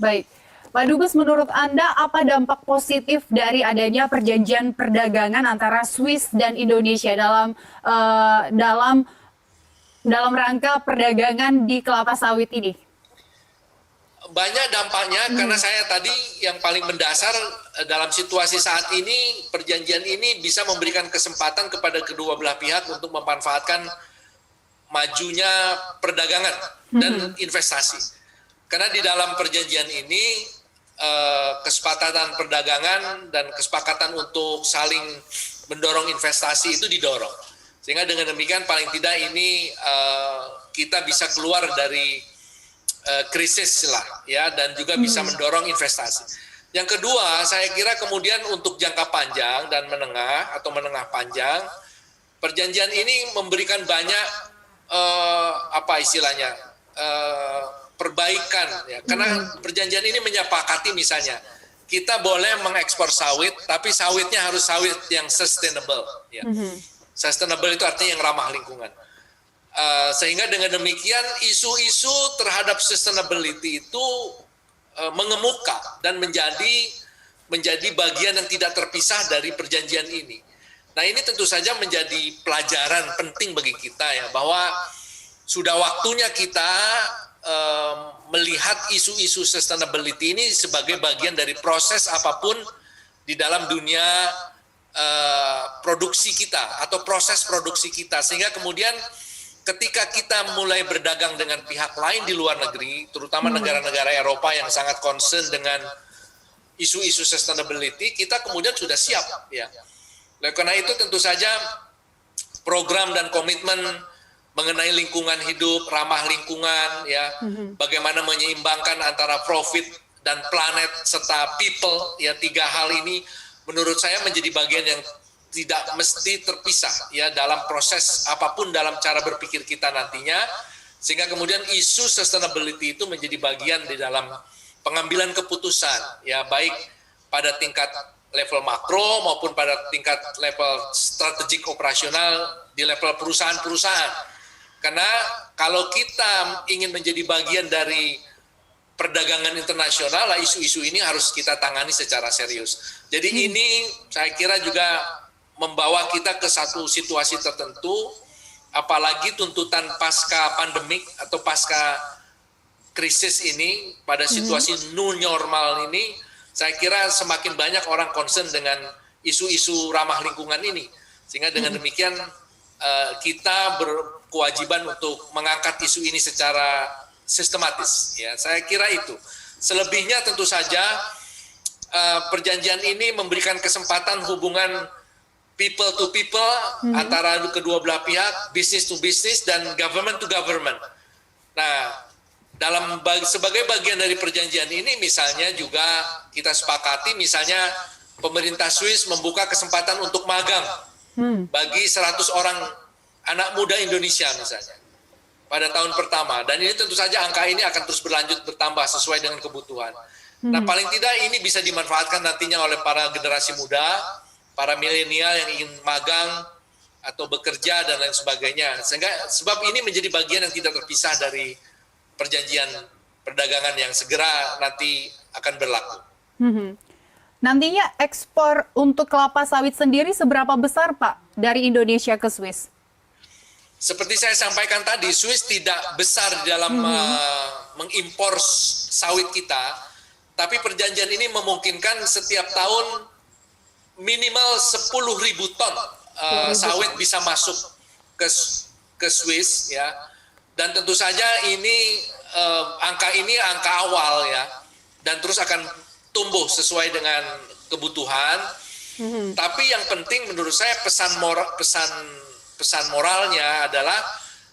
Baik. Pak Dubes, menurut Anda apa dampak positif dari adanya perjanjian perdagangan antara Swiss dan Indonesia dalam rangka perdagangan di kelapa sawit ini? Banyak dampaknya karena saya tadi yang paling mendasar dalam situasi saat ini, perjanjian ini bisa memberikan kesempatan kepada kedua belah pihak untuk memanfaatkan majunya perdagangan dan investasi. Karena di dalam perjanjian ini kesepakatan perdagangan dan kesepakatan untuk saling mendorong investasi itu didorong. Sehingga dengan demikian paling tidak ini kita bisa keluar dari krisis lah ya, dan juga bisa mendorong investasi. Yang kedua, saya kira kemudian untuk jangka panjang dan menengah atau menengah panjang, perjanjian ini memberikan banyak apa istilahnya perbaikan ya, karena perjanjian ini menyepakati misalnya kita boleh mengekspor sawit, tapi sawitnya harus sawit yang sustainable ya. Sustainable itu artinya yang ramah lingkungan. Sehingga dengan demikian isu-isu terhadap sustainability itu mengemuka dan menjadi bagian yang tidak terpisah dari perjanjian ini. Nah, ini tentu saja menjadi pelajaran penting bagi kita ya, bahwa sudah waktunya kita melihat isu-isu sustainability ini sebagai bagian dari proses apapun di dalam dunia produksi kita atau proses produksi kita, sehingga kemudian ketika kita mulai berdagang dengan pihak lain di luar negeri, terutama negara-negara Eropa yang sangat concern dengan isu-isu sustainability, kita kemudian sudah siap ya. Oleh karena itu tentu saja program dan komitmen mengenai lingkungan hidup, ramah lingkungan ya, bagaimana menyeimbangkan antara profit dan planet serta people ya, tiga hal ini menurut saya menjadi bagian yang tidak mesti terpisah ya dalam proses apapun dalam cara berpikir kita nantinya, sehingga kemudian isu sustainability itu menjadi bagian di dalam pengambilan keputusan ya, baik pada tingkat level makro maupun pada tingkat level strategik operasional di level perusahaan-perusahaan. Karena kalau kita ingin menjadi bagian dari perdagangan internasional, lah isu-isu ini harus kita tangani secara serius. Jadi ini saya kira juga membawa kita ke satu situasi tertentu, apalagi tuntutan pasca pandemik atau pasca krisis ini, pada situasi new normal ini, saya kira semakin banyak orang concern dengan isu-isu ramah lingkungan ini. Sehingga dengan demikian kita berkewajiban untuk mengangkat isu ini secara sistematis. Ya, saya kira itu. Selebihnya tentu saja perjanjian ini memberikan kesempatan hubungan people to people antara kedua belah pihak, business to business dan government to government. Nah, sebagai bagian dari perjanjian ini misalnya juga kita sepakati misalnya pemerintah Swiss membuka kesempatan untuk magang bagi 100 orang anak muda Indonesia misalnya pada tahun pertama, dan ini tentu saja angka ini akan terus berlanjut bertambah sesuai dengan kebutuhan. Nah, paling tidak ini bisa dimanfaatkan nantinya oleh para generasi muda, para milenial yang ingin magang atau bekerja dan lain sebagainya. Sehingga sebab ini menjadi bagian yang tidak terpisah dari perjanjian perdagangan yang segera nanti akan berlaku. Nantinya ekspor untuk kelapa sawit sendiri seberapa besar, Pak, dari Indonesia ke Swiss? Seperti saya sampaikan tadi, Swiss tidak besar dalam mengimpor sawit kita, tapi perjanjian ini memungkinkan setiap tahun minimal 10.000 ton sawit bisa masuk ke Swiss ya, dan tentu saja ini angka awal ya, dan terus akan tumbuh sesuai dengan kebutuhan. Tapi yang penting menurut saya pesan moralnya adalah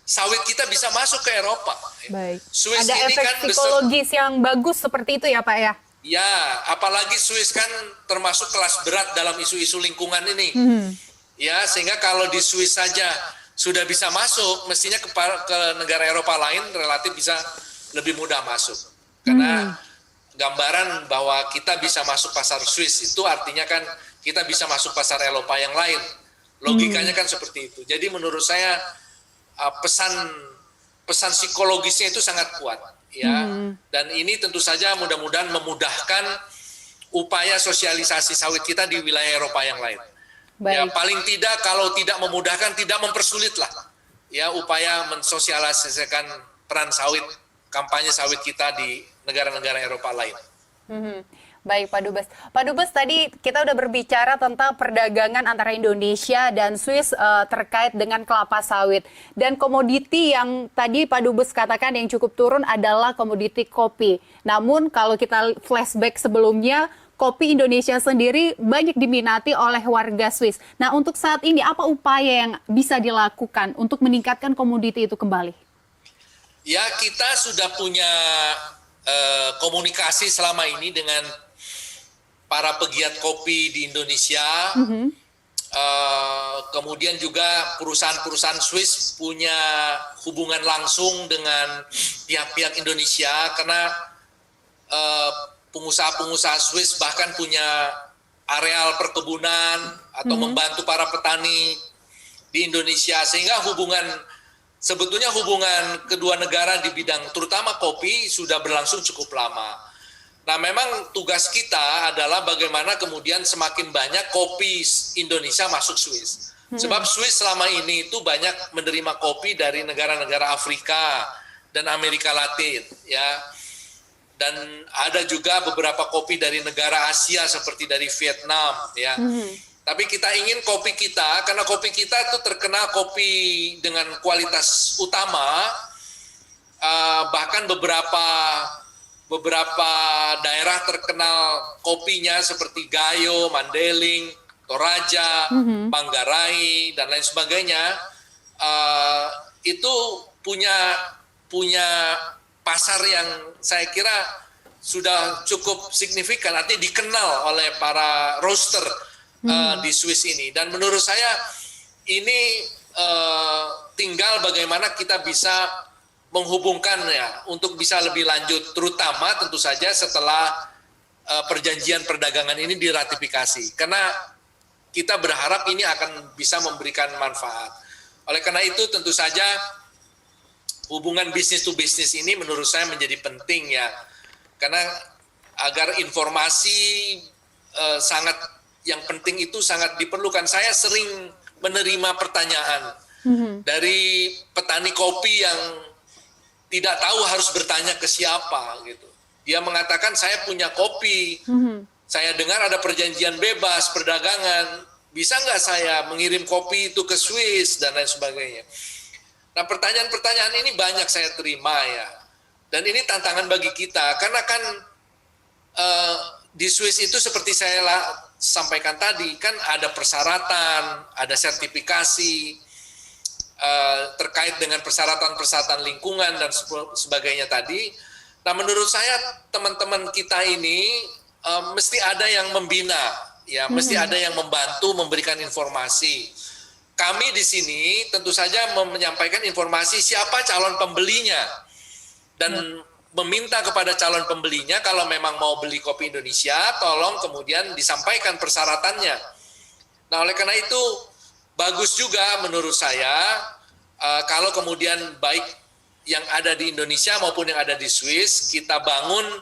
sawit kita bisa masuk ke Eropa. Baik. Swiss ada ini efek kan psikologis yang bagus seperti itu ya, Pak ya? Ya, apalagi Swiss kan termasuk kelas berat dalam isu-isu lingkungan ini. Ya, sehingga kalau di Swiss saja sudah bisa masuk, mestinya ke negara Eropa lain relatif bisa lebih mudah masuk. Karena gambaran bahwa kita bisa masuk pasar Swiss itu artinya kan kita bisa masuk pasar Eropa yang lain. Logikanya kan seperti itu. Jadi menurut saya pesan psikologisnya itu sangat kuat. ya. Dan ini tentu saja mudah-mudahan memudahkan upaya sosialisasi sawit kita di wilayah Eropa yang lain. Ya, Baik. paling tidak kalau tidak memudahkan, tidak mempersulit lah ya upaya mensosialisasikan peran sawit, kampanye sawit kita di negara-negara Eropa lain. Baik, Pak Dubes. Pak Dubes, tadi kita udah berbicara tentang perdagangan antara Indonesia dan Swiss terkait dengan kelapa sawit. Dan komoditi yang tadi Pak Dubes katakan yang cukup turun adalah komoditi kopi. Namun kalau kita flashback sebelumnya, kopi Indonesia sendiri banyak diminati oleh warga Swiss. Nah, untuk saat ini apa upaya yang bisa dilakukan untuk meningkatkan komoditi itu kembali? Ya, kita sudah punya komunikasi selama ini dengan para pegiat kopi di Indonesia. Kemudian juga perusahaan-perusahaan Swiss punya hubungan langsung dengan pihak-pihak Indonesia karena pengusaha-pengusaha Swiss bahkan punya areal perkebunan atau membantu para petani di Indonesia, sehingga sebetulnya hubungan kedua negara di bidang terutama kopi sudah berlangsung cukup lama. Nah, memang tugas kita adalah bagaimana kemudian semakin banyak kopi Indonesia masuk Swiss. Sebab Swiss selama ini itu banyak menerima kopi dari negara-negara Afrika dan Amerika Latin, ya. Dan ada juga beberapa kopi dari negara Asia seperti dari Vietnam, ya. Tapi kita ingin kopi kita, karena kopi kita itu terkenal kopi dengan kualitas utama, bahkan beberapa daerah terkenal kopinya seperti Gayo, Mandeling, Toraja, Manggarai, dan lain sebagainya, itu punya pasar yang saya kira sudah cukup signifikan, artinya dikenal oleh para roaster di Swiss ini. Dan menurut saya ini tinggal bagaimana kita bisa menghubungkannya untuk bisa lebih lanjut, terutama tentu saja setelah perjanjian perdagangan ini diratifikasi, karena kita berharap ini akan bisa memberikan manfaat. Oleh karena itu tentu saja hubungan bisnis to bisnis ini menurut saya menjadi penting, ya, karena agar informasi yang penting itu sangat diperlukan. Saya sering menerima pertanyaan dari petani kopi yang tidak tahu harus bertanya ke siapa gitu. Dia mengatakan, saya punya kopi, saya dengar ada perjanjian bebas perdagangan, bisa nggak saya mengirim kopi itu ke Swiss dan lain sebagainya. Nah, pertanyaan-pertanyaan ini banyak saya terima, ya. Dan ini tantangan bagi kita, karena kan di Swiss itu seperti saya sampaikan tadi, kan ada persyaratan, ada sertifikasi, terkait dengan persyaratan-persyaratan lingkungan dan sebagainya tadi. Nah, menurut saya teman-teman kita ini mesti ada yang membina, ya, mesti ada yang membantu memberikan informasi. Kami di sini tentu saja menyampaikan informasi siapa calon pembelinya dan meminta kepada calon pembelinya kalau memang mau beli kopi Indonesia, tolong kemudian disampaikan persyaratannya. Nah, oleh karena itu bagus juga menurut saya kalau kemudian baik yang ada di Indonesia maupun yang ada di Swiss kita bangun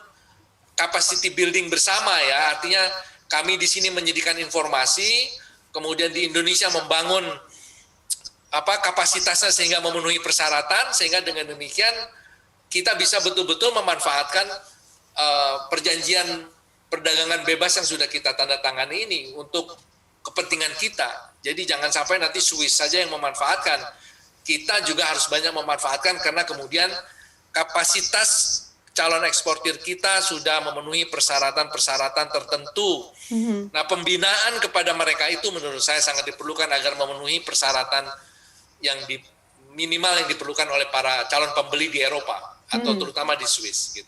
capacity building bersama, ya. Artinya kami di sini menyediakan informasi, kemudian di Indonesia membangun kapasitasnya sehingga memenuhi persyaratan, sehingga dengan demikian kita bisa betul-betul memanfaatkan perjanjian perdagangan bebas yang sudah kita tanda tangani ini untuk kepentingan kita. Jadi jangan sampai nanti Swiss saja yang memanfaatkan. Kita juga harus banyak memanfaatkan karena kemudian kapasitas calon eksportir kita sudah memenuhi persyaratan-persyaratan tertentu. Nah, pembinaan kepada mereka itu menurut saya sangat diperlukan agar memenuhi persyaratan yang minimal yang diperlukan oleh para calon pembeli di Eropa atau terutama di Swiss gitu.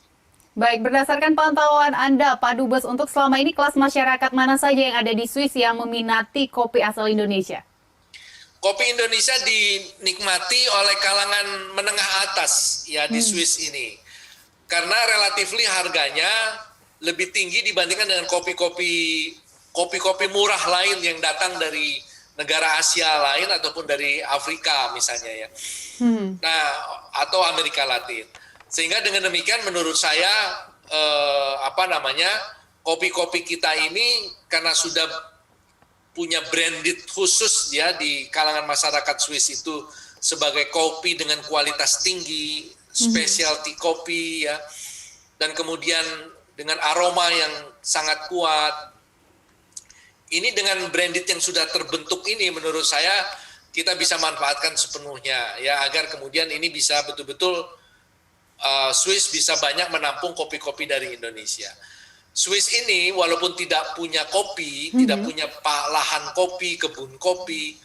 Baik, berdasarkan pantauan Anda, Pak Dubes, untuk selama ini kelas masyarakat mana saja yang ada di Swiss yang meminati kopi asal Indonesia? Kopi Indonesia dinikmati oleh kalangan menengah atas, ya, di Swiss ini. Karena relatifly harganya lebih tinggi dibandingkan dengan kopi-kopi murah lain yang datang dari negara Asia lain ataupun dari Afrika misalnya, ya. Nah, atau Amerika Latin. Sehingga dengan demikian menurut saya kopi-kopi kita ini karena sudah punya branded khusus ya di kalangan masyarakat Swiss itu sebagai kopi dengan kualitas tinggi, specialty kopi ya, dan kemudian dengan aroma yang sangat kuat. Ini dengan branded yang sudah terbentuk ini menurut saya kita bisa manfaatkan sepenuhnya ya, agar kemudian ini bisa betul-betul Swiss bisa banyak menampung kopi-kopi dari Indonesia. Swiss ini walaupun tidak punya kopi, tidak punya lahan kopi, kebun kopi,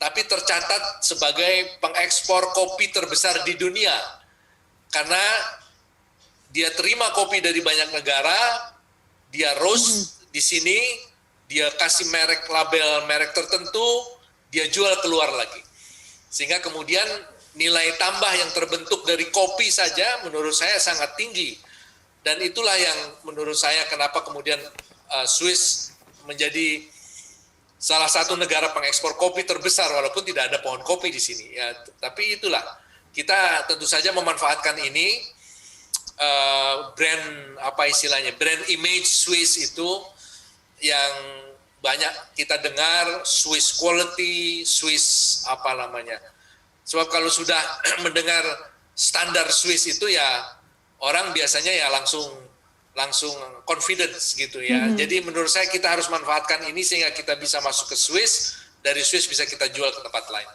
tapi tercatat sebagai pengekspor kopi terbesar di dunia. Karena dia terima kopi dari banyak negara, dia roast di sini, dia kasih merek label merek tertentu, dia jual keluar lagi. Sehingga kemudian nilai tambah yang terbentuk dari kopi saja menurut saya sangat tinggi. Dan itulah yang menurut saya kenapa kemudian Swiss menjadi salah satu negara pengekspor kopi terbesar walaupun tidak ada pohon kopi di sini ya. Tapi itulah kita tentu saja memanfaatkan ini brand image Swiss itu yang banyak kita dengar, Swiss quality, Swiss Sebab kalau sudah mendengar standar Swiss itu ya orang biasanya ya langsung confidence gitu ya. Jadi menurut saya kita harus manfaatkan ini sehingga kita bisa masuk ke Swiss, dari Swiss bisa kita jual ke tempat lain.